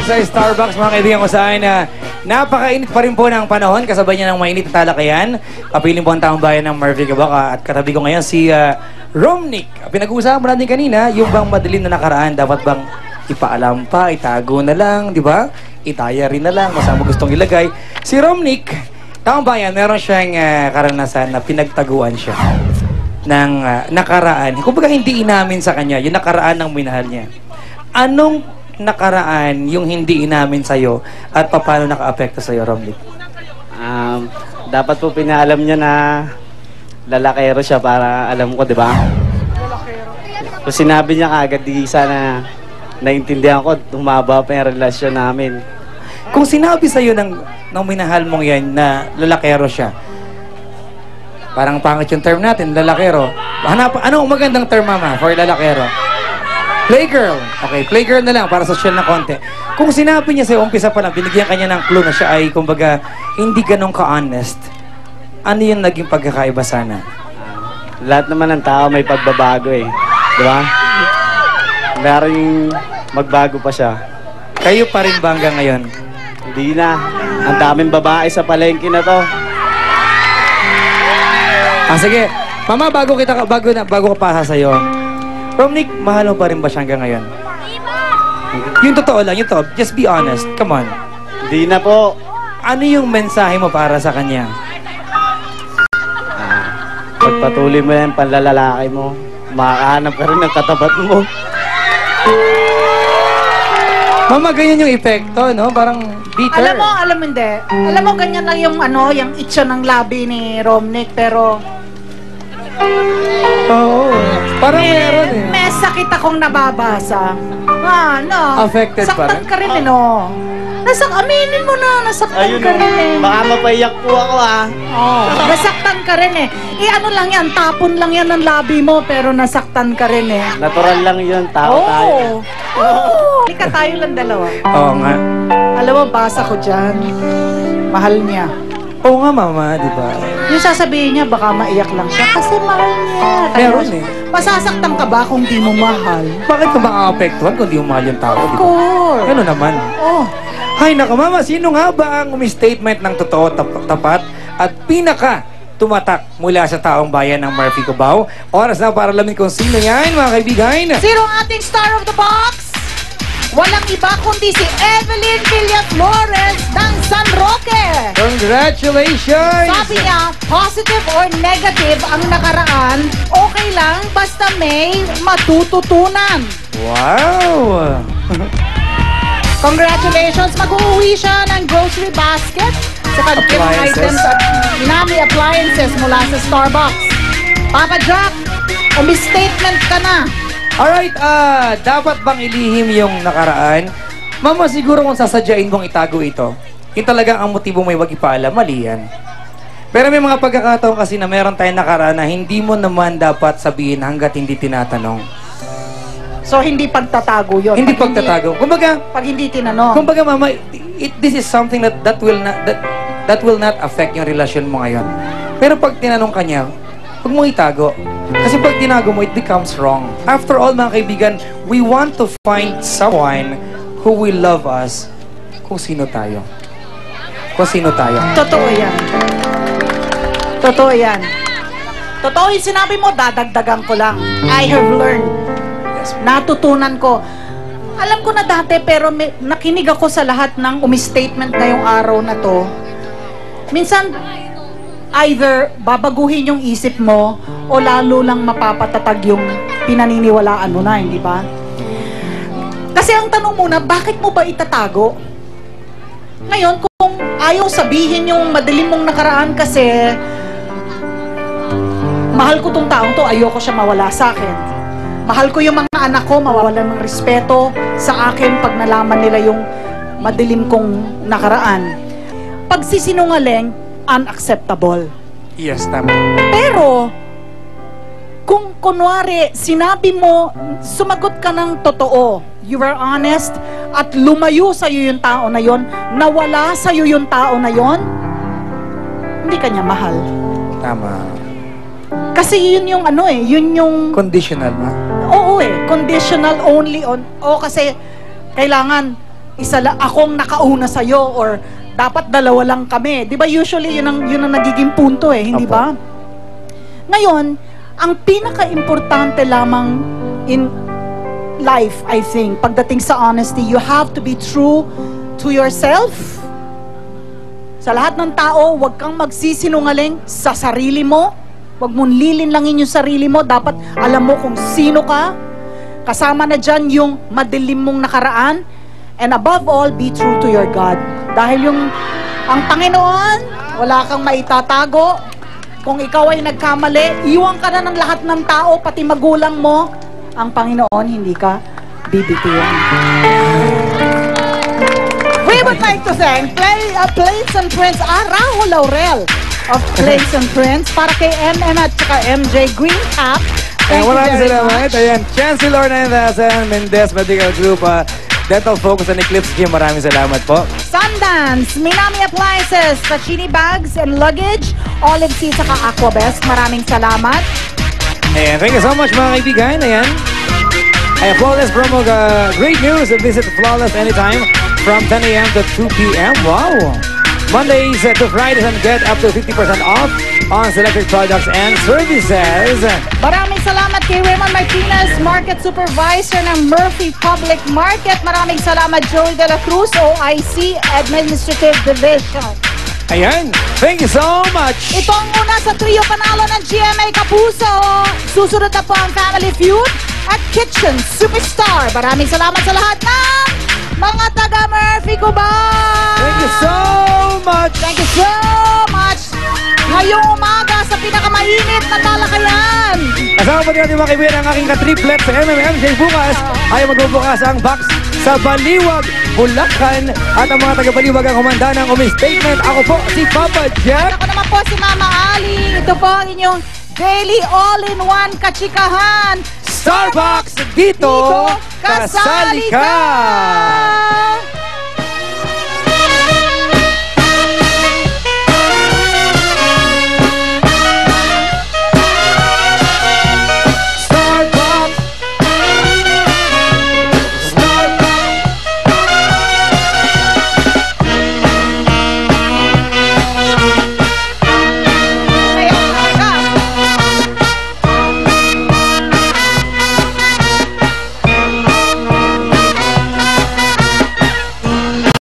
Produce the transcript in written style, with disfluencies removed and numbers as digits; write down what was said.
sa Starbucks, mga kaibigan ko saan na napakainit pa rin po ng panahon. Kasabay niya ng mainit na talakayan. Kapiling po ang taong bayan ng Murphy Kabaka. At katabi ko ngayon si Romnick. Pinag-uusapan mo natin kanina, yung bang madilim na nakaraan, dapat bang ipaalam pa, itago na lang, di ba? Itaya rin na lang, masama gustong ilagay. Si Romnick, taong bayan, meron siyang karanasan na pinagtaguan siya ng nakaraan. Kung baga hindi inamin sa kanya, yung nakaraan ng minahal niya. Anong nakaraan yung hindi inamin sa'yo at paano naka-apekto sa'yo, Romnick? Dapat po pinaalam niya na lalakero siya para alam ko, di ba? Kung sinabi niya kaagad, di sana naintindihan ko, humaba pa yung relasyon namin. Kung sinabi sa'yo ng minahal mong yan na lalakero siya, parang pangit yung term natin, lalakero. Anong magandang term, mama, for lalakero? Playgirl. Okay, playgirl na lang para social na konti. Kung sinabi niya sa'yo, umpisa pa lang, binigyan kanya ng clue na siya ay, kumbaga, hindi ganun ka-honest, ano yung naging pagkakaiba sana? Lahat naman ng tao may pagbabago eh. Di ba? Maring magbago pa siya. Kayo pa rin ba hanggang ngayon? Hindi na. Ang daming babae sa palengke na to. Sige. Mama, bago ka pasa sa'yo, Romnick, mahal mo pa rin ba siya hanggang ngayon? Yung totoo lang, yung totoo. Just be honest. Come on. Hindi na po. Ano yung mensahe mo para sa kanya? Pagpatuloy mo yan, panlalalaki mo. Makahanap ka rin ng katapat mo. Mama, ganyan yung epekto, no? Parang bitter. Alam mo hindi. Alam mo, ganyan lang yung yung itcha ng labi ni Romnick, pero Oo. Parang meron eh. may sakit akong nababasa. Affected pa rin? Nasaktan ka rin eh, no? Aminin mo na, nasaktan ka rin eh. Baka mapaiyak po ako Nasaktan ka rin eh. Ano lang yan, tapon lang yan ng labi mo, pero nasaktan ka rin eh. Natural lang yun, tao tayo. Hindi ka tayo lang dalawa. Oo nga. Alam mo, basa ko dyan. Mahal niya. Oo nga, mama, di ba? Yung sasabihin niya, baka maiyak lang siya kasi mahal niya. Meron eh. Masasaktan ka ba kung di mo mahal? Bakit ka makaka-apektuhan kung di mo mahal yung tao, di Of ba? course. Ano naman? Hay, naka mama, sino nga ba ang umi-statement ng totoo, tapat, at pinaka tumatak mula sa taong bayan ng Murphy Cubao? Oras na para alamin kung sino yan, mga kaibigan. Sino ang ating star of the box? Walang iba kundi si Evelyn Villaflores ng San Roque. Congratulations! Sabi niya, positive or negative ang nakaraan, okay lang basta may matututunan. Wow! Congratulations! Mag-uuwi siya ng grocery basket sa kanilang Appliances. items at Minami Appliances mula sa Starbucks. Papa Jack, umi-statement ka na. Alright, dapat bang ilihim yung nakaraan? Mama, siguro kung sasadyain mong itago ito, yung talagang ang motibo mo ay wag ipaalam, mali yan. Pero may mga pagkakataon kasi na meron tayong nakaraan na hindi mo naman dapat sabihin hanggat hindi tinatanong. So, hindi pagtatago yun. Hindi pagtatago. Kumbaga, Pag hindi tinanong. kumbaga mama, this is something that will not affect yung relasyon mo ngayon. Pero pag tinanong ka niya, huwag mong itago. Kasi pag tinago mo, it becomes wrong. After all, mga kaibigan, we want to find someone who will love us kung sino tayo. Kung sino tayo. Totoo yan. Totoo yan. Totoo yung sinabi mo, dadagdagan ko lang. I have learned. Natutunan ko. Alam ko na dati, pero nakinig ako sa lahat ng umi-statement ngayong araw na to. Minsan, either babaguhin yung isip mo o lalo lang mapapatatag yung pinaniniwalaan mo na, hindi ba? Kasi ang tanong muna, bakit mo ba itatago? Ngayon, kung ayaw sabihin yung madilim mong nakaraan kasi mahal ko tong taong to, ayoko siya mawala sa akin. Mahal ko yung mga anak ko, mawawalan ng respeto sa akin pag nalaman nila yung madilim kong nakaraan. Pagsisinungaling, unacceptable. Yes, tama. Pero, kung kunwari, sinabi mo, sumagot ka ng totoo, you were honest, at lumayo sa'yo yung tao na yon, nawala sa'yo yung tao na yon, hindi ka niya mahal. Tama. Kasi yun yung yun yung... Conditional ba? Oo conditional only on... kasi kailangan akong nakauna sa'yo or dapat dalawa lang kami. Di ba usually yun ang nagiging punto hindi Opo. ba? Ngayon, ang pinaka-importante lamang in life, I think, pagdating sa honesty, you have to be true to yourself. Sa lahat ng tao, huwag kang magsisinungaling sa sarili mo. Huwag mong lilinlangin yung sarili mo. Dapat alam mo kung sino ka. Kasama na dyan yung madilim mong nakaraan. And above all, be true to your God. Dahil ang Panginoon, wala kang maitatago. Kung ikaw ay nagkamali, iwan ka na ng lahat ng tao, pati magulang mo. Ang Panginoon, hindi ka bibitiwan. We would like to thank Plains and Prince, Rahul Laurel of Plains and Prince, para kay MM at saka MJ Green Cap. Thank you Maraming very salamat. much. Ayan, Chancellor 9000, Mendez Medical Group, Dental Focus and Eclipse Gym. Maraming salamat po. Sundance, Minami Appliances, Tachini Bags and Luggage, Olive Sea, saka Aquabest. Maraming salamat. Ayan, thank you so much mga kaibigan. Ayan. Ayan, Flawless promo. Great news. Visit Flawless anytime from 10 a.m. to 2 p.m. Wow. Mondays to Fridays and get up to 50% off on selected products and services. Maraming salamat kay Raymond Martinez, Market Supervisor ng Murphy Public Market. Maraming salamat Joey De La Cruz, OIC Administrative Division. Ayan, thank you so much. Ito ang una sa trio panalo ng GMA Kapuso. Susunod na po ang Family Feud at Kitchen Superstar. Maraming salamat sa lahat ng mga taga Murphy Cubao. Thank you so much. Thank you so much. Ngayong umaga sa pinakamainit na talakayan. Kasama po din natin mga kaibigan ang aking ka-triplet sa MMMJ bukas ay magbubukas ang box sa Baliwag, Bulacan at ang mga taga-Baliwag ang humanda ng statement. Ako po si Papa Jack. Ako naman po si Mama Ali. Ito po ang inyong daily all-in-one kachikahan. Starbucks dito, kasali ka!